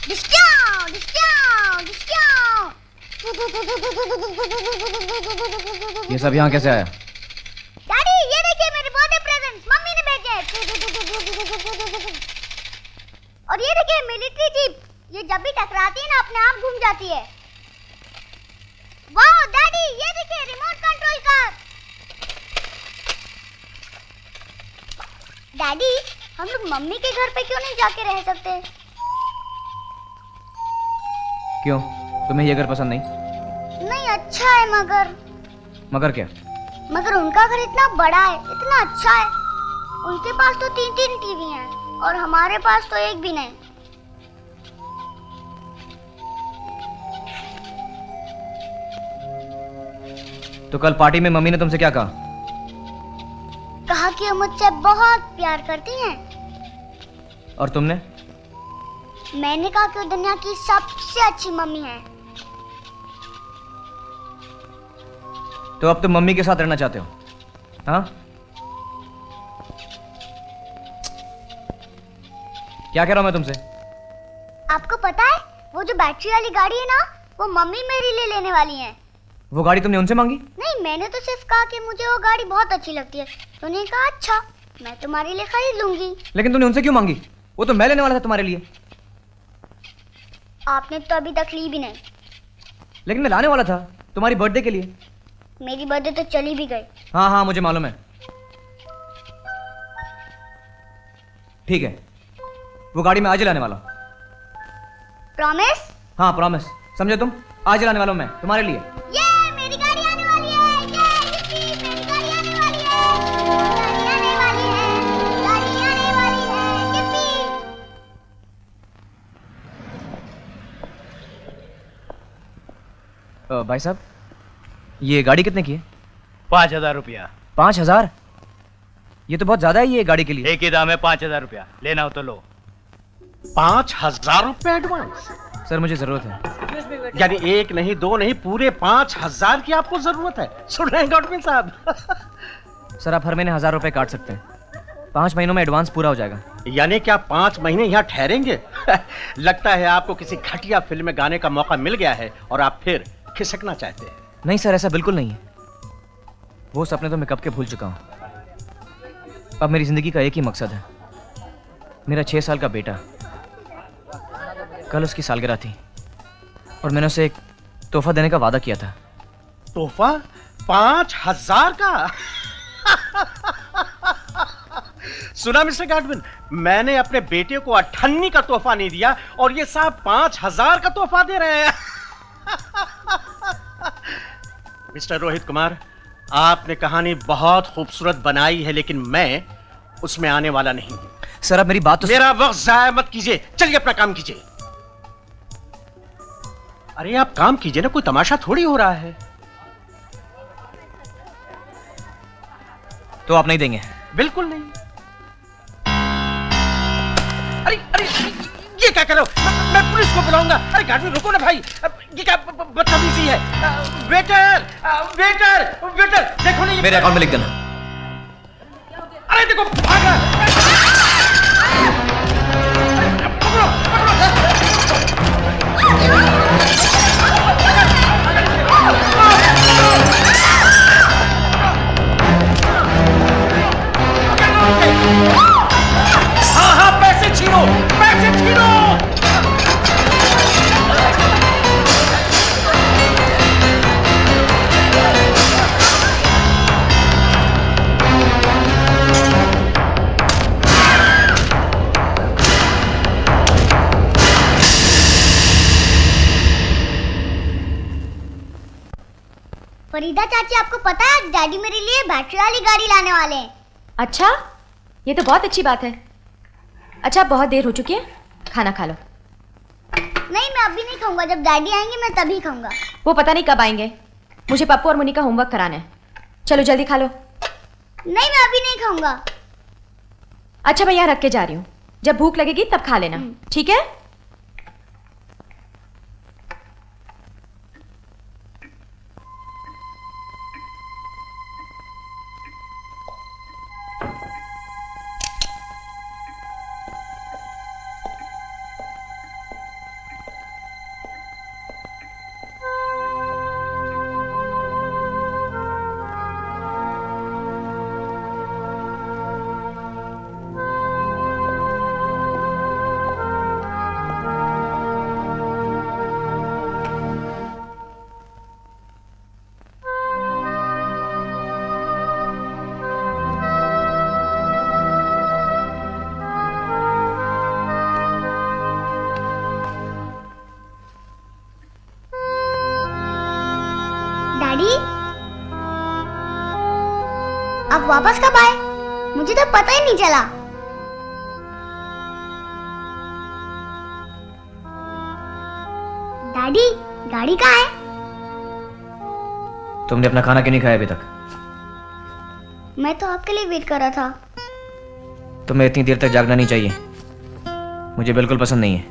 Discount discount discount. ये सब यहाँ कैसे आया? डैडी ये देखिए मेरे बर्थडे प्रेजेंट्स मम्मी ने भेजे। और ये देखिए मिलिट्री जीप, ये जब भी टकराती है ना अपने आप घूम जाती है। वाह डैडी ये देखिए रिमोट कंट्रोल कार। डैडी हम लोग मम्मी के घर पे क्यों नहीं जाके रह सकते? क्यों, तुम्हें ये घर पसंद नहीं? नहीं अच्छा है मगर। मगर क्या? मगर उनका घर इतना बड़ा है, इतना अच्छा है। उनके पास तो 3-3 टीवी हैं और हमारे पास तो एक भी नहीं। तो कल पार्टी में मम्मी ने तुमसे क्या कहा? कहा कि वो मुझसे बहुत प्यार करती हैं। और तुमने? मैंने कहा कि वो दुनिया की सबसे अच्छी मम्मी है। तो अब तुम मम्मी के साथ रहना चाहते हो? हाँ? क्या कह रहा हूं मैं तुमसे? आपको पता है वो जो बैटरी वाली गाड़ी है ना, वो मम्मी मेरे लिए लेने वाली हैं। वो गाड़ी तुमने उनसे मांगी? नहीं, मैंने तो सिर्फ कहा कि मुझे वो गाड़ी बहुत अच्छी लगती है। तो उन्होंने कहा अच्छा मैं तुम्हारे लिए खरीद लूंगी। लेकिन तुमने उनसे क्यों मांगी? वो तो मैं लेने वाला था तुम्हारे लिए। आपने तो अभी तक ली भी नहीं। लेकिन मैं लाने वाला था तुम्हारी बर्थडे के लिए। मेरी बर्थडे तो चली भी गई। हाँ हाँ मुझे मालूम है। ठीक है, वो गाड़ी मैं आज ही लाने वाला हूँ। प्रॉमिस? हाँ प्रॉमिस, समझे तुम? आज ही लाने वाला हूँ मैं तुम्हारे लिए। ये मेरी गाड़ी आने वाली है। ये मेरी गाड़ी आने वाली है। गाड़ी आने वाली है। गाड़ी आने वाली है। yippee! भाई साहब, ये गाड़ी कितने की है? 5,000 रुपया। 5,000? ये तो बहुत ज्यादा है ये गाड़ी के लिए। एक ही दाम है 5,000 रुपया, लेना हो तो लो। 5,000 रुपए एडवांस? सर मुझे जरूरत है। यानी एक नहीं दो नहीं पूरे 5,000 की आपको जरूरत है? सुन रहे हैं गॉडविन साहब? सर आप हर महीने 1,000 रुपए काट सकते हैं। 5 महीनों में एडवांस पूरा हो जाएगा। यानी क्या 5 महीने यहाँ ठहरेंगे? लगता है आपको किसी घटिया फिल्म में गाने का मौका मिल गया है और आप फिर खिसकना चाहते हैं। नहीं सर, ऐसा बिल्कुल नहीं है। वो सपने तो मैं कब के भूल चुका हूं। अब मेरी जिंदगी का एक ही मकसद है, मेरा 6 साल का बेटा। कल उसकी सालगिरह थी और मैंने उसे एक तोहफा देने का वादा किया था। तोहफा? 5,000 का? सुना मिस्टर गॉडविन, मैंने अपने बेटे को 98 का तोहफा नहीं दिया और ये साहब 5,000 का तोहफा दे रहे हैं। मिस्टर रोहित कुमार, आपने कहानी बहुत खूबसूरत बनाई है लेकिन मैं उसमें आने वाला नहीं हूं। सर अब मेरी बात तो मेरा वक्त जाया मत कीजिए, चलिए अपना काम कीजिए। अरे आप काम कीजिए ना, कोई तमाशा थोड़ी हो रहा है। तो आप नहीं देंगे? बिल्कुल नहीं। अरे अरे ये क्या कर रहे हो? मैं पुलिस को बुलाऊंगा। अरे गाड़ी रुको ना भाई, ये क्या बदतमीजी है? वेटर वेटर वेटर देखो ना ये मेरे अकाउंट में लिख देना। अरे देखो भाग रहा है। पकड़ो हाँ हाँ पैसे छीनो, पैसे छीनो। फरीदा चाची आपको पता है डैडी मेरे लिए बैटरी वाली गाड़ी लाने वाले हैं। अच्छा, ये तो बहुत अच्छी बात है। अच्छा बहुत देर हो चुकी है, खाना खा लो। नहीं मैं अभी नहीं खाऊंगा, जब डैडी आएंगे मैं तभी खाऊंगा। वो पता नहीं कब आएंगे, मुझे पप्पू और मुनी का होमवर्क कराना है। चलो जल्दी खा लो। नहीं मैं अभी नहीं खाऊंगा। अच्छा मैं यहाँ रख के जा रही हूँ, जब भूख लगेगी तब खा लेना, ठीक है? डैडी आप वापस कब आए? मुझे तो पता ही नहीं चला। डैडी गाड़ी कहाँ है? तुमने अपना खाना क्यों नहीं खाया अभी तक? मैं तो आपके लिए वेट कर रहा था। तुम्हें इतनी देर तक जागना नहीं चाहिए, मुझे बिल्कुल पसंद नहीं है।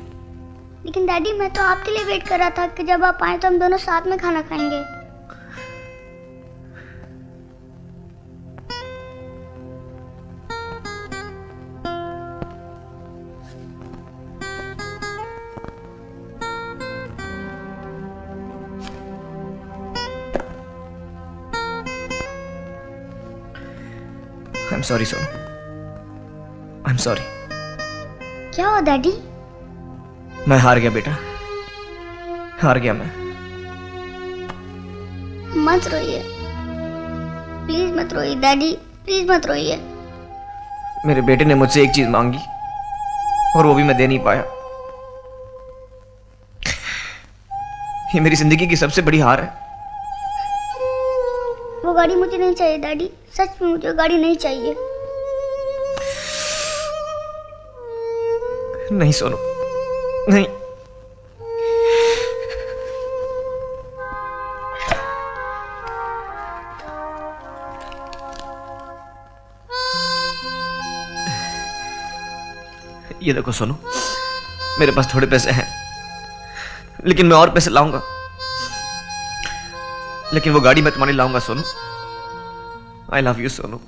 लेकिन डैडी मैं तो आपके लिए वेट कर रहा था कि जब आप आए तो हम दोनों साथ में खाना खाएंगे। I'm sorry Sonu, I'm sorry। क्या हुआ डैडी? मैं हार गया बेटा, हार गया मैं। मत रोइए, प्लीज मत रोइए डैडी, प्लीज मत रोइए। मेरे बेटे ने मुझसे एक चीज मांगी और वो भी मैं दे नहीं पाया। ये मेरी जिंदगी की सबसे बड़ी हार है। वो गाड़ी मुझे नहीं चाहिए डैडी, सच में मुझे गाड़ी नहीं चाहिए। नहीं सोनू, नहीं। ये देखो सोनू, मेरे पास थोड़े पैसे हैं, लेकिन मैं और पैसे लाऊंगा। लेकिन वो गाड़ी मैं तुम्हारी लाऊंगा Sonu. I love you Sonu,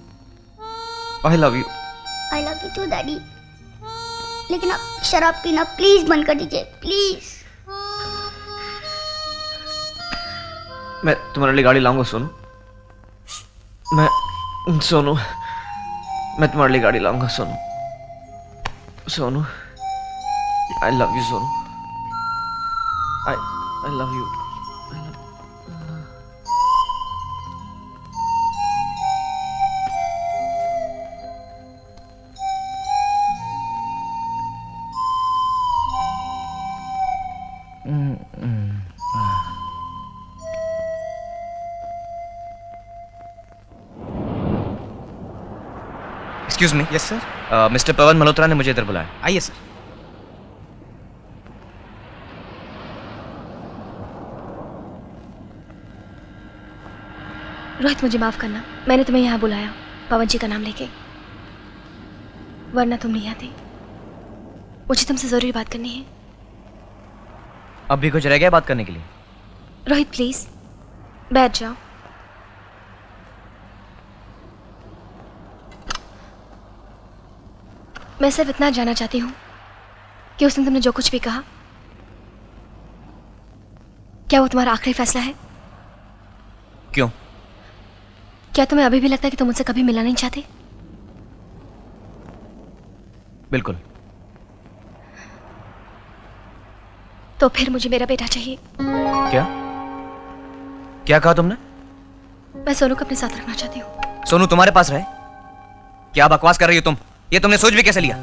I love you. I love you too daddy. लेकिन आप शराब पीना प्लीज बंद कर दीजिए, प्लीज। मैं तुम्हारे लिए गाड़ी लाऊंगा सोनू। मैं तुम्हारे लिए गाड़ी लाऊंगा Sonu. Sonu, I love you Sonu, I love you. Excuse me. Yes sir. Mister Pawan Malhotra ने मुझे इधर बुलाया। आइए सर। रोहित मुझे माफ करना, मैंने तुम्हें यहाँ बुलाया पवन जी का नाम लेके, वरना तुम नहीं आती। मुझे तुमसे जरूरी बात करनी है। अब भी कुछ रह गया बात करने के लिए? रोहित प्लीज बैठ जाओ। मैं सिर्फ इतना जानना चाहती हूँ कि उसने तुमने जो कुछ भी कहा, क्या वो तुम्हारा आखिरी फैसला है? क्यों? क्या तुम्हें अभी भी लगता है कि तुम मुझसे कभी मिलना नहीं चाहते? बिल्कुल। तो फिर मुझे मेरा बेटा चाहिए। क्या क्या कहा तुमने? मैं सोनू को अपने साथ रखना चाहती हूँ। सोनू तुम्हारे पास रहे? क्या बकवास कर रही हो तुम? ये तुमने सोच भी कैसे लिया?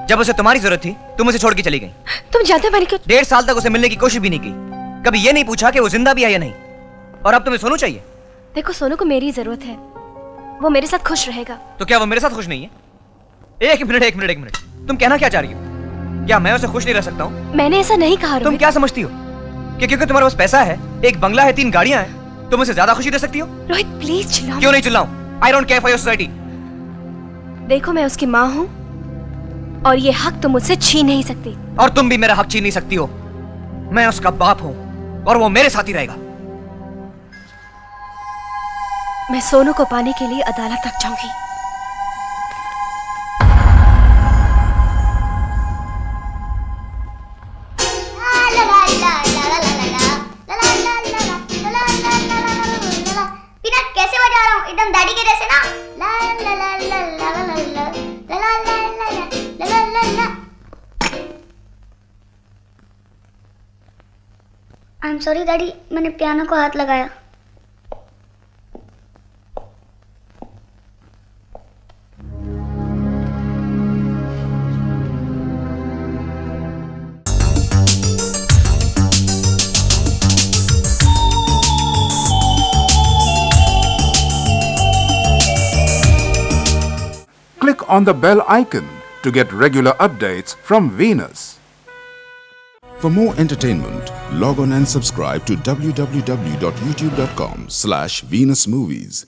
जब उसे तुम्हारी जरूरत थी तुम उसे छोड़ के चली गई। तुम जानते हो मैंने क्यों 1.5 साल तक उसे मिलने की कोशिश भी नहीं की, कभी ये नहीं पूछा कि वो जिंदा भी है या नहीं। और अब तुम्हें सोनू चाहिए? देखो सोनू को मेरी जरूरत है, वो मेरे साथ खुश रहेगा। तो क्या वो मेरे साथ खुश नहीं है? एक मिनट, तुम कहना क्या चाह रही हो? क्या मैं उसे खुश नहीं रह सकता हूँ? मैंने ऐसा नहीं कहा। तुम क्या समझती हो कि क्योंकि तुम्हारे पास पैसा है, एक बंगला है, 3 गाड़ियां हैं, तुम उसे ज्यादा खुशी दे सकती हो? रोहित प्लीज चिल्लाओ। क्यों नहीं चिल्लाऊं? I don't care for your society. देखो मैं उसकी माँ हूँ और ये हक तुम मुझसे छीन नहीं सकती। और तुम भी मेरा हक छीन नहीं सकती हो। मैं उसका बाप हूं और वो मेरे साथ ही रहेगा। मैं सोनू को पाने के लिए अदालत तक जाऊंगी। पीनट कैसे बजा रहा हूँ? एकदम डैडी के जैसे ना। ला ला ला ला ला ला ला ला ला ला ला ला ला। आई एम सॉरी डैडी, मैंने पियानो को हाथ लगाया। on the bell icon to get regular updates from Venus. For more entertainment, log on and subscribe to www.youtube.com/Venus Movies.